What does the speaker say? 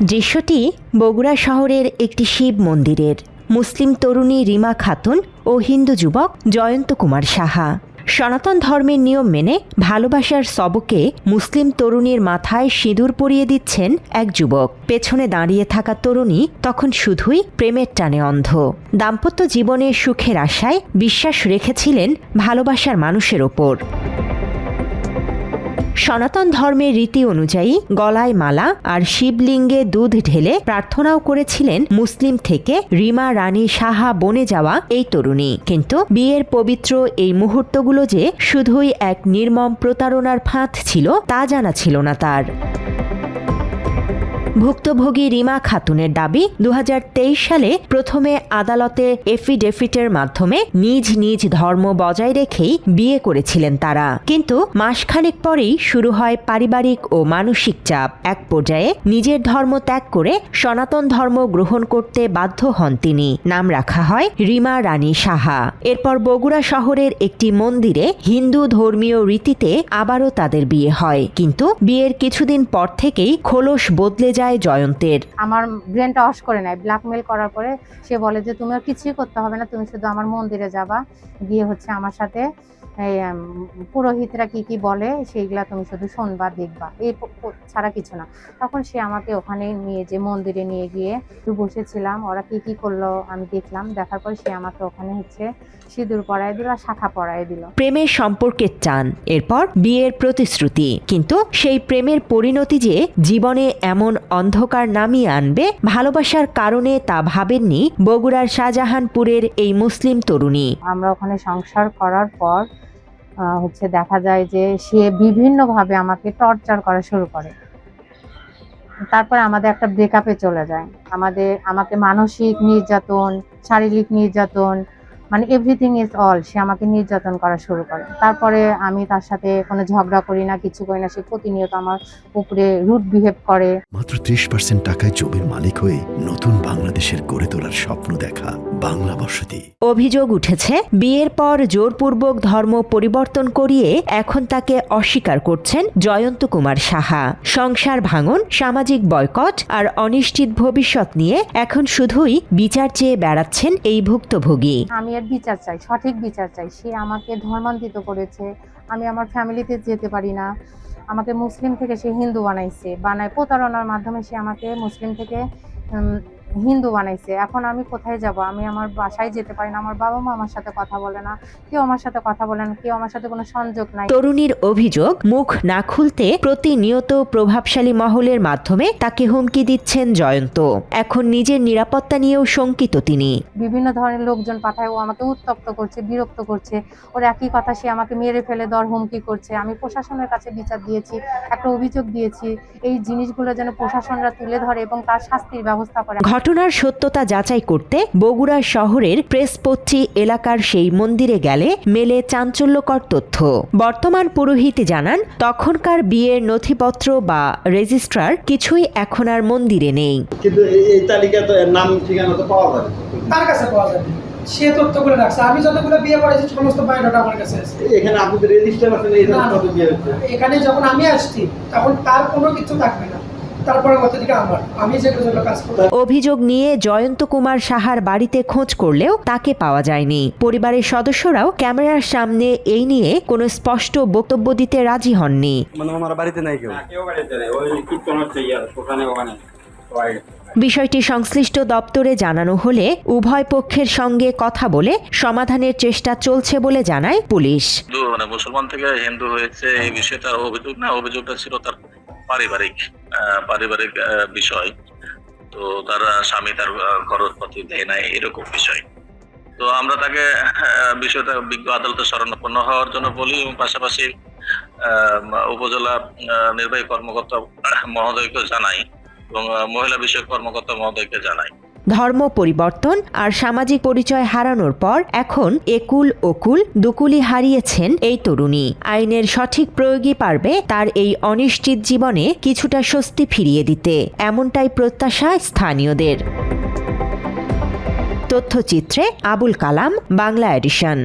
দৃশ্যটি বগুড়া শহরের একটি শিব মন্দিরের। মুসলিম তরুণী রিমা খাতুন ও হিন্দু যুবক জয়ন্ত কুমার সাহা সনাতন ধর্মের নিয়ম মেনে ভালোবাসার সবকে মুসলিম তরুণীর মাথায় সিঁদুর পরিয়ে দিচ্ছেন এক যুবক। পেছনে দাঁড়িয়ে থাকা তরুণী তখন শুধুই প্রেমের টানে অন্ধ। দাম্পত্য জীবনের সুখের আশায় বিশ্বাস রেখেছিলেন ভালোবাসার মানুষের ওপর। সনাতন ধর্মের রীতি অনুযায়ী গলায় মালা আর শিবলিঙ্গে দুধ ঢেলে প্রার্থনাও করেছিলেন মুসলিম থেকে রিমা রানী সাহা বনে যাওয়া এই তরুণী। কিন্তু বিয়ের পবিত্র এই মুহূর্তগুলো যে শুধুই এক নির্মম প্রতারণার ফাঁদ ছিল তা জানা ছিল না তার। ভুক্তভোগী রিমা খাতুনের দাবি ২০২৩ সালে প্রথমে আদালতে এফিডেভিটের মাধ্যমে নিজ নিজ ধর্ম বজায় রেখেই বিয়ে করেছিলেন তারা। কিন্তু মাসখানেক পরেই শুরু হয় পারিবারিক ও মানসিক চাপ। এক পর্যায়ে নিজের ধর্ম ত্যাগ করে সনাতন ধর্ম গ্রহণ করতে বাধ্য হন তিনি। নাম রাখা হয় রিমা রানী সাহা। এরপর বগুড়া শহরের একটি মন্দিরে হিন্দু ধর্মীয় রীতিতে আবারও তাদের বিয়ে হয়। কিন্তু বিয়ের কিছুদিন পর থেকেই খোলস বদলে যায় জয়ন্তের। আমার ব্রেনটা অশ করে নেয়, ব্ল্যাকমেল করার পরে সে বলে যে তুমি আর কিছুই করতে হবে না, তুমি শুধু আমার মন্দিরে যাবা, গিয়ে আমার সাথে পুরোহিতরা কি বলে সেইগুলা তুমি শুধু শুনবা দেখবা, এই ছাড়া কিছু না। তখন সে আমাকে ওখানে নিয়ে যে মন্দিরে নিয়ে গিয়ে একটু বসেছিলাম, ওরা কি করলো আমি দেখলাম। দেখার পর সে আমাকে ওখানে সিঁদুর পরায় দিল, শাখা পরায় দিল। প্রেমের সম্পর্কের টান, এরপর বিয়ের প্রতিশ্রুতি। কিন্তু সেই প্রেমের পরিণতি যে জীবনে এমন অন্ধকার নামিয়ে আনবে ভালোবাসার কারণে তা ভাবেননি বগুড়ার শাহজাহানপুরের এই মুসলিম তরুণী। আমরা ওখানে সংসার করার পর দেখা যায় যে সে বিভিন্নভাবে আমাকে টর্চার করা শুরু করে। তারপরে আমাদের একটা ব্রেকআপে চলে যায়। আমাকে মানসিক নির্যাতন, শারীরিক নির্যাতন, মানে এভরিথিং ইজ অল, সে আমাকে নির্যাতন করা শুরু করে। তারপরে আমি তার সাথে কোনো ঝগড়া করি না, কিছু করি না, সে প্রতিনিয়ত আমার উপরে রুড বিহেভ করে। মাত্র ৩০% টাকায় জমির মালিক হয়ে নতুন বাংলাদেশের গড়ে তোলার স্বপ্ন দেখা বাংলা বসতি। অভিযোগ উঠেছে বিয়ের পর জোরপূর্বক ধর্ম পরিবর্তন করিয়ে এখন তাকে অস্বীকার করছেন জয়ন্ত কুমার সাহা। সংসার ভাঙন, সামাজিক বয়কট আর অনিশ্চিত ভবিষ্যৎ নিয়ে এখন শুধুই বিচার চেয়ে বেড়াচ্ছেন এই ভুক্তভোগী। আমি এর বিচার চাই, সঠিক বিচার চাই। সে আমাকে ধর্মান্তরিত করেছে, আমি আমার ফ্যামিলিতে যেতে পারি না। আমাকে মুসলিম থেকে সে হিন্দু বানায় প্রতারণার মাধ্যমে সে আমাকে মুসলিম থেকে হিন্দু বানাইছে। এখন আমি কোথায় যাব? আমি আমার বাসায় যেতে পারি না, আমার বাবা মা আমার সাথে কথা বলে না, কেউ আমার সাথে কথা বলে না, কেউ আমার সাথে কোনো সংযোগ নাই। তরুণীর অভিযোগ, মুখ না খুলতে প্রতিনিয়ত প্রভাবশালী মহলের মাধ্যমে তাকে হুমকি দিচ্ছেন জয়ন্ত। এখন নিজের নিরাপত্তা নিয়েও শঙ্কিত তিনি। বিভিন্ন ধরনের লোকজন পাঠায়, ও আমাকে উত্তপ্ত করছে, বিরক্ত করছে। ওর একই কথা, সে আমাকে মেরে ফেলে দেওয়ার হুমকি করছে। আমি প্রশাসনের কাছে বিচার দিয়েছি, একটা অভিযোগ দিয়েছি, এই জিনিসগুলো যেন প্রশাসনরা তুলে ধরে এবং তার শাস্তির ব্যবস্থা করে। ঘটনার সত্যতা যাচাই করতে বগুড়া শহরের প্রেসপত্রী এলাকার সেই মন্দিরে গেলে মেলে চাঞ্চল্যকর তথ্য। বর্তমান পুরোহিত জানান তখনকার বিয়ের নথিপত্র বা রেজিস্ট্রার কিছুই এখন আর মন্দিরে নেই। কিন্তু এই তালিকাতে নাম ঠিকানা তো পাওয়া যাবে, তার কাছে পাওয়া যাবে, সে তথ্যগুলো রাখছে। আমি যতগুলো বিয়ে করেছি সমস্ত বায়োডাটা আমার কাছে আছে। এখানে আপনাদের রেজিস্টার আছে, এই কত বিয়ে হচ্ছে। এখানে যখন আমি আসছি তখন তার কোনো কিছু থাকবে না, তারপরে কত দিকে আমি যেগুলো কাজ করি। অভিযোগ নিয়ে জয়ন্ত কুমার সাহার বাড়িতে খোঁজ করলেও তাকে পাওয়া যায়নি। পরিবারের সদস্যরাও ক্যামেরার সামনে এই নিয়ে কোনো স্পষ্ট বক্তব্য দিতে রাজি হননি। মানে আমার বাড়িতে নাই কেউ, ওই কীর্তন হচ্ছে ওখানে। বিষয়টি সংশ্লিষ্ট দপ্তরে জানানো হলে উভয় পক্ষের সঙ্গে কথা বলে সমাধানের চেষ্টা চলছে বলে জানায় পুলিশ। মুসলমান থেকে হিন্দু হয়েছে এই বিষয়টার অভিযোগ না, অভিযোগটা ছিল তার পারিবারিক বিষয়। তো তার স্বামী তার খরচপাতি দেয় নাই, এরকম বিষয়। তো আমরা তাকে বিষয়টা বিজ্ঞ আদালতে শরণাপন্ন হওয়ার জন্য বলি এবং পাশাপাশি উপজেলা নির্বাহী কর্মকর্তা মহোদয়কে জানাই এবং মহিলা বিষয়ক কর্মকর্তা মহোদয়কে জানাই। ধর্ম পরিবর্তন আর সামাজিক পরিচয় হারানোর পর এখন একুল ওকুল দুকুলি হারিয়েছেন এই তরুণী। আইনের সঠিক প্রয়োগই পারবে তার এই অনিশ্চিত জীবনে কিছুটা স্বস্তি ফিরিয়ে দিতে, এমনটাই প্রত্যাশা স্থানীয়দের। তথ্যচিত্রে আবুল কালাম, বাংলা এডিশন।